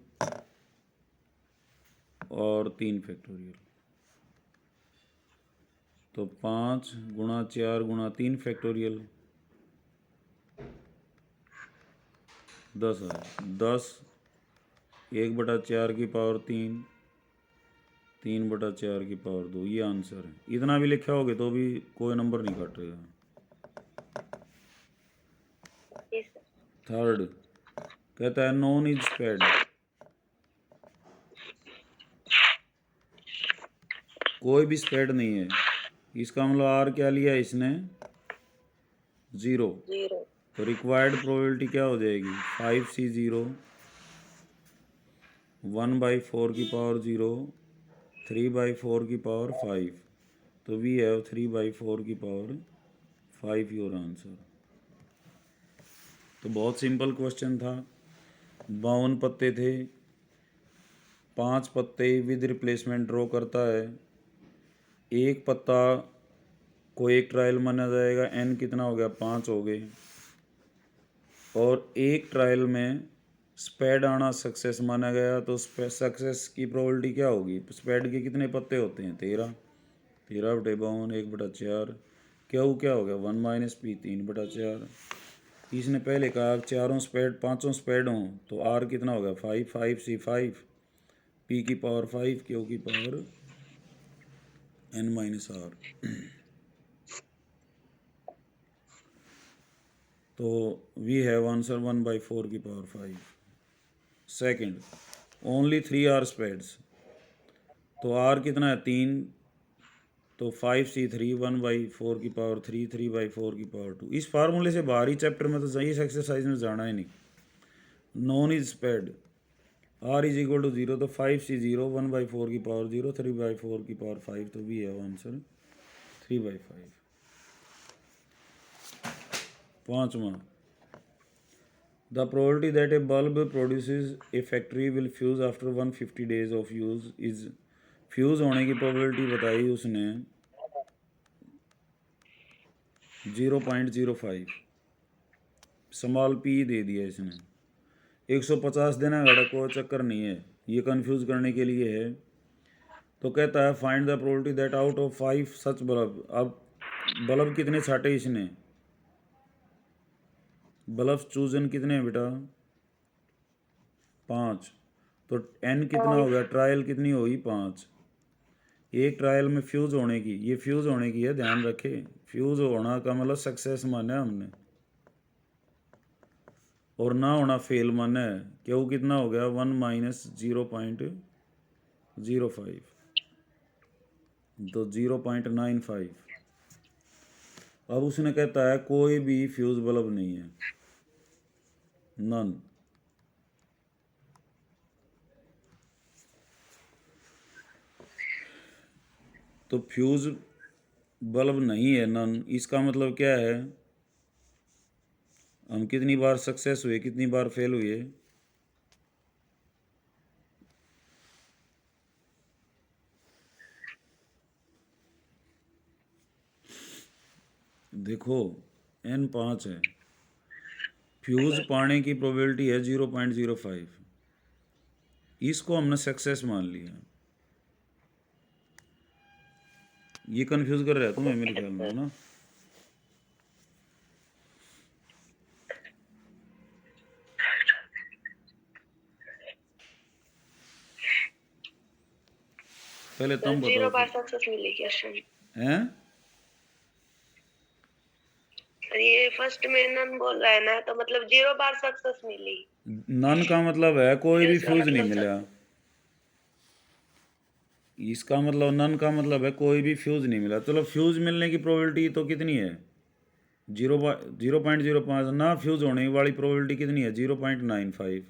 और 3 फैक्टोरियल। तो 5 × 4 × 3 फैक्टोरियल 10 है। 10 1/4 की पावर 3, 3/4 की पावर 2, ये आंसर है। इतना भी लिखा होगे तो भी कोई नंबर नहीं काटेगा। Yes sir. थर्ड कहता है नॉन इज स्प्रेड, कोई भी स्प्रेड नहीं है, इसका मतलब आर क्या लिया इसने, 0। जीरो। तो रिक्वायर्ड प्रोबेबिलिटी क्या हो जाएगी, 5C0 1/4 की पावर 0 3/4 की पावर 5, तो वी हैव 3/4 की पावर 5 योर आंसर। तो बहुत सिंपल क्वेश्चन था। 52 पत्ते थे, 5 पत्ते विद रिप्लेसमेंट ड्रॉ करता है, एक पत्ता को एक ट्रायल माना जाएगा, n कितना हो गया, 5 हो गए, और एक ट्रायल में स्पेड आना सक्सेस माना गया, तो सक्सेस की प्रोबेबिलिटी क्या होगी, स्पेड के कितने पत्ते होते हैं, 13, 13/52 1/4, क्यू क्या हो गया 1 - p 3/4। इसने पहले कहा चारों स्पेड पांचों स्पेड हों तो आर कितना होगा 5, 5C 5, पी की पावर 5, क्यू की पावर n-r। तो वी हैव आंसर 1/4 की power 5। Second, only 3 are spades, तो आर कितना है 3, तो 5C3 1/4 की पावर 3, 3/4 की पावर 2। इस फार्मूले से बाहर ही चैप्टर में तो इस एक्सरसाइज में जाना ही नहीं। None is spade, r is equal to 0, तो 5C0 1/4 की पावर 0 3/4 की पावर 5, तो वी हैव आंसर 3/5। पाँचवा, the probability that A bulb produces A factory will fuse after 150 days of use is, fuse होने की प्रोबेबिलिटी बताई उसने 0.05, स्मॉल पी दे दिया इसने, 150 देना घड़ा कोई चक्कर नहीं है, ये कंफ्यूज करने के लिए है। तो कहता है find the probability that out of 5 such bulb, अब बल्ब कितने छाटे इसने, बल्ब चूजन कितने हैं बेटा, 5, तो n कितना हो गया, ट्रायल कितनी होगी 5, एक ट्रायल में फ्यूज होने की, ये फ्यूज होने की है, ध्यान रखे, फ्यूज होना का मतलब सक्सेस माना है हमने, और ना होना फेल माना है, क्यों कितना हो गया 1 - 0.05, तो 0.95। अब उसने कहता है कोई भी फ्यूज बल्ब नहीं है, नन, तो फ्यूज बल्ब नहीं है नन, इसका मतलब क्या है, हम कितनी बार सक्सेस हुए कितनी बार फेल हुए, देखो n 5 है, फ्यूज पाने की प्रोबेबिलिटी है 0.05, इसको हमने सक्सेस मान लिया, ये कंफ्यूज कर रहा है तुम्हें मेरे ख्याल में, है ना। पहले तुम जीरो बताओ बार सक्सेस मिली क्वेश्चन, हैं, ये फर्स्ट में नन बोल रहा है ना, तो मतलब 0 बार सक्सेस मिली, नन का मतलब है कोई भी इसका फ्यूज नहीं मतलब मिला, इसका मतलब नन का मतलब है कोई भी फ्यूज नहीं मिला। चलो फ्यूज मिलने की प्रोबेबिलिटी तो कितनी है, 0.05, ना फ्यूज होने वाली प्रोबेबिलिटी कितनी है 0.95।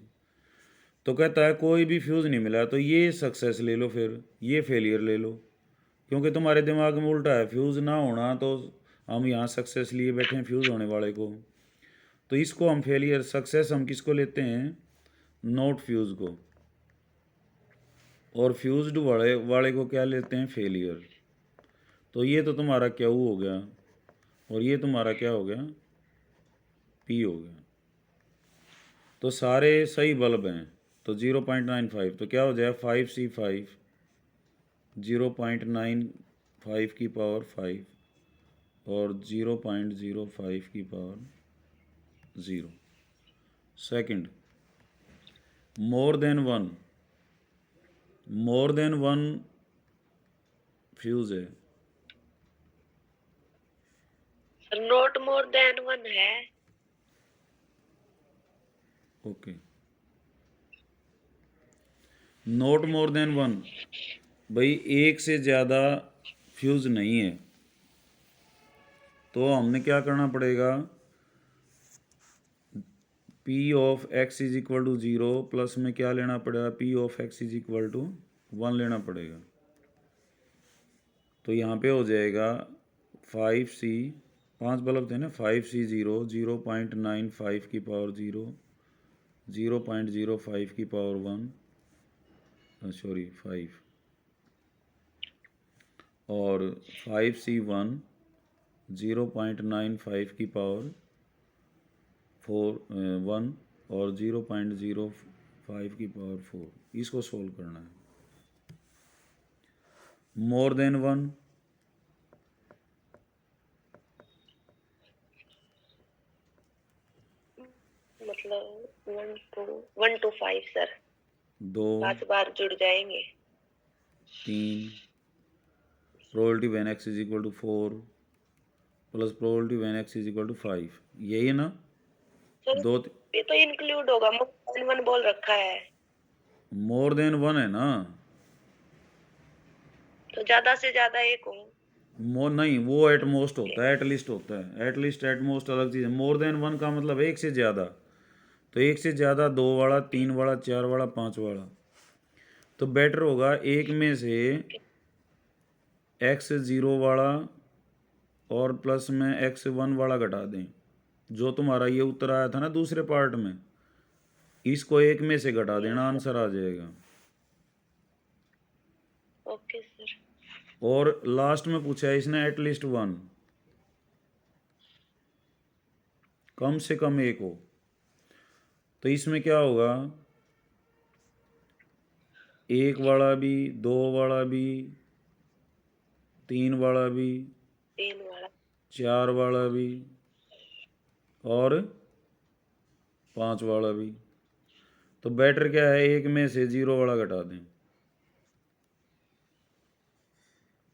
तो कहता है कोई भी फ्यूज नहीं मिला, तो ये सक्सेस ले लो, फिर ये फेलियर ले लो, क्योंकि तुम्हारे दिमाग में उल्टा है, फ्यूज ना होना तो हम यहाँ सक्सेस लिए बैठे हैं फ्यूज होने वाले को, तो इसको हम फेलियर, सक्सेस हम किसको लेते हैं, नॉट फ्यूज को, और फ्यूज्ड वाले को क्या लेते हैं, फेलियर। तो ये तो तुम्हारा क्या हो गया, और ये तुम्हारा क्या हो गया, पी हो गया। तो सारे सही बल्ब हैं, तो 0.95, तो क्या हो जाए 5C5 0.95 की पावर 5 और 0.05 की power 0। Second, more than one fuse है, नोट मोर देन 1 है, okay. Not more than one, भाई एक से ज़्यादा फ्यूज़ नहीं है, तो हमने क्या करना पड़ेगा, p of x is equal to zero plus में क्या लेना पड़ेगा, p of x is equal to one लेना पड़ेगा। तो यहाँ पे हो जाएगा 5C, 5 बल्ब थे ना, 5C ज़ीरो, 0.95 की पावर ज़ीरो, 0.05 की पावर वन, सॉरी 5, और 5C1 0.95 की पावर 1 और 0.05 की पावर 4, इसको सोल्व करना है। मोर देन वन, मतलब 1 to 5 सर, 2, 5 बार जुड़ जाएंगे। 3, probability when x is equal to 4 plus probability when x is equal to 5, यही है ना। सर दो, ये तो इंक्लूड होगा, मोर देन वन बोल रखा है, मोर देन वन है ना, तो ज्यादा से ज्यादा एक हो। मोर नहीं, वो एट मोस्ट होता है, एट लिस्ट होता है, एट लिस्ट एट मोस्ट अलग चीज़ है। मोर देन वन का मतलब एक से ज़्यादा, तो एक से ज़्यादा 2 वाला, 3 वाला, 4 वाला, 5 वाला। तो बेटर होगा एक में से x 0 वाला और प्लस में x 1 वाला घटा दें, जो तुम्हारा ये उत्तर आया था ना दूसरे पार्ट में, इसको एक में से घटा देना, आंसर आ जाएगा। Okay sir. और लास्ट में पूछा है इसने एटलीस्ट वन, कम से कम एक हो, तो इसमें क्या होगा, एक वाला भी, 2 वाला भी, 3 वाला भी, 3 वाला, 4 वाला भी और 5 वाला भी। तो बेटर क्या है, एक में से 0 वाला घटा दें,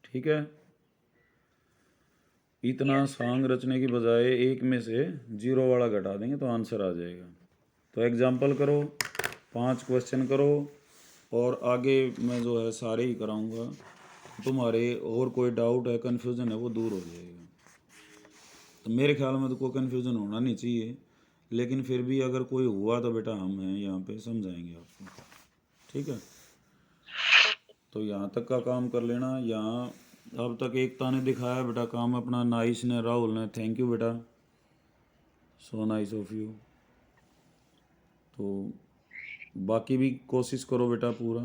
ठीक है। इतना सॉन्ग रचने की बजाय एक में से 0 वाला घटा देंगे तो आंसर आ जाएगा। तो एग्जाम्पल करो, 5 क्वेश्चन करो, और आगे मैं जो है सारे ही कराऊंगा, तुम्हारे और कोई डाउट है, कन्फ्यूज़न है, वो दूर हो जाएगा। तो मेरे ख्याल में तो कोई कन्फ्यूज़न होना नहीं चाहिए, लेकिन फिर भी अगर कोई हुआ तो बेटा हम हैं यहाँ पे, समझाएंगे आपको, ठीक है। तो यहाँ तक का काम कर लेना। यहाँ अब तक एकता ने दिखाया बेटा काम अपना, नाइस ने, राहुल ने, थैंक यू बेटा, सो नाइस ऑफ यू। तो बाकी भी कोशिश करो बेटा पूरा।